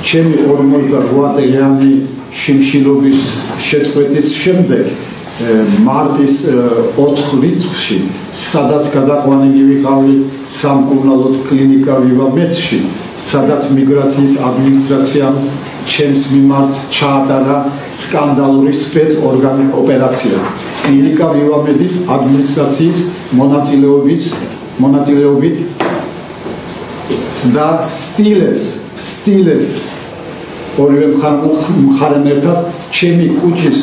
ჩემი 48 დღიანი შიმშილობის შეწყვეტის შემდეგ მარტის 4 რიცხვში, სადაც გადაყვანილი ვიყავი სამკურნალო კლინიკა ვივამედში, სადაც მიგრაციის ადმინისტრაციამ ჩემს მიმართ ჩაატარა სკანდალური სპეცორგანული ოპერაცია. კლინიკა ვივამედის ადმინისტრაციის მონაწილეობით და სტილეს ორივე მხარემ ერთად ჩემი კუჭის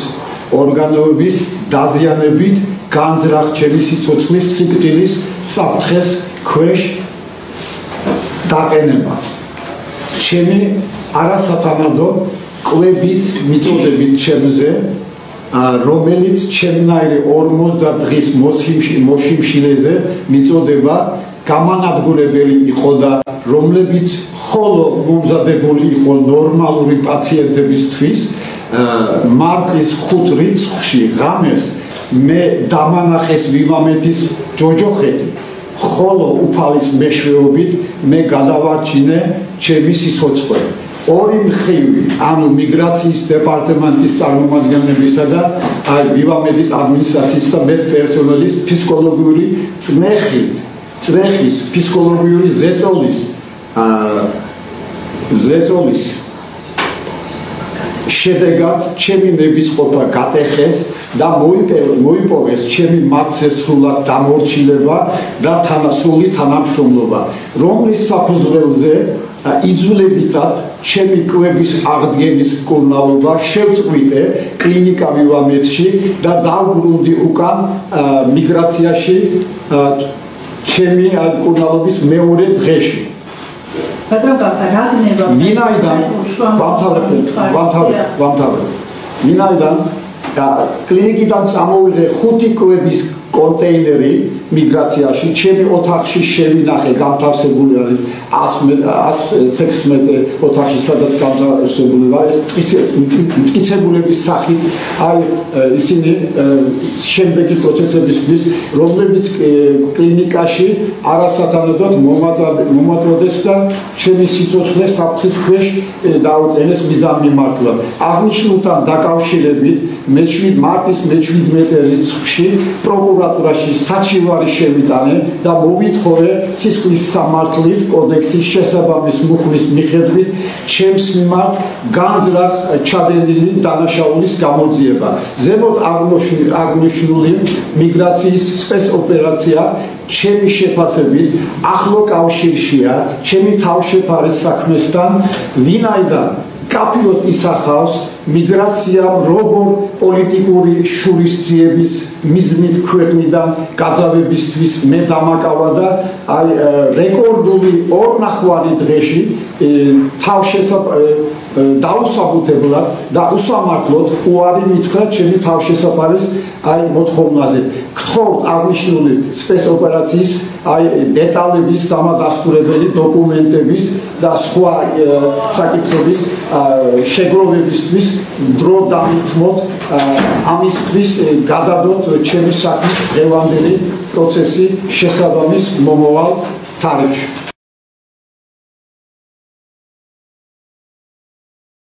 ორგანოების დაზიანებით განზრახ ჩემი სიცოცხლის სიკვდილის საფრთხეს ქვეშ დაყენება. ჩემი არასათანადო კვების მიწოდებით ჩემზე, რომელიც ჩემნაირი 50 დღის მოშიმშილეზე მიწოდება გამანადგურებელი იყო და რომლებიც ხოლო მომზადებული იყო ნორმალური პაციენტებისთვის, მარტის 5 რიცხვში ღამეს მე დამანახეს ვივამედის ჯოჯოხეთი, ხოლო უფალის მეშვეობით მე გადავარჩინე ჩემი სიცოცხლე. ორი მხრივი, ანუ მიგრაციის დეპარტამენტის წარმომადგენლებისა და ვივამედის ადმინისტრაციის და მედპერსონალის ფსიქოლოგიური წრეხის, ფსიქოლოგიური ზეწოლის შედეგად ჩემი ნებისყოფა გატეხეს და მოიპოვეს ჩემი მათზე სრულად დამორჩილება და სრული თანამშრომლობა, რომლის საფუძველზე იძულებითად ჩემი კვების აღდგენის მკურნალობა შევწყვიტე კლინიკა ვივამედში და დავბრუნდი უკან მიგრაციაში ჩემი მკურნალობის მეორე დღეში. ვინაიდან კლინიკიდან წამოვიღე 5 კვების კონტეინერი მიგრაციაში, ჩემი ოთახში შევინახე განთავსებული არის 116 ოთახში, სადაც განთავსებული არის მტკიცებულების სახით, ისინი შემდეგი პროცესებისთვის, რომლებიც კლინიკაში არასათანადოდ მომაწოდეს და ჩემი სიცოცხლე საფრთხის ქვეშ დაუყენეს მიზანმიმართულად. აღნიშნულთან დაკავშირებით მარტის 17 რიცხვში პროკურატურაში საჩივარი შევიტანე და მოვითხოვე სისხლის სამართლის კოდექსის შესაბამის მუხლის მიხედვით ჩემს მიმართ განზრახ ჩადენილი დანაშაულის გამოძიება. ზემოთ აღნიშნული მიგრაციის სპეცოპერაცია ჩემი შეფასებით ახლო კავშირშია ჩემი თავშეფარის საქმესთან, ვინაიდან კაფიოდ ისახავს მიგრაციამ როგორ პოლიტიკური შურისძიების მიზნით ქვეყნიდან გაძევებისთვის მე დამაკავა და რეკორდული 2.5 დღეში დაუსაბუთებლად და უსამართლოდ უარი მითხრა ჩემი თავშესაფარის მოთხოვნაზე. გთხოვთ აღნიშნული სპეცოპერაციის დეტალების დამადასტურებელი დოკუმენტების და სხვა საკითხების შეგროვებისთვის დრო დამითმოთ, ამისთვის გადადოთ ჩემი საქმის დღევანდელი პროცესი შესაბამის მომავალ თარიღში.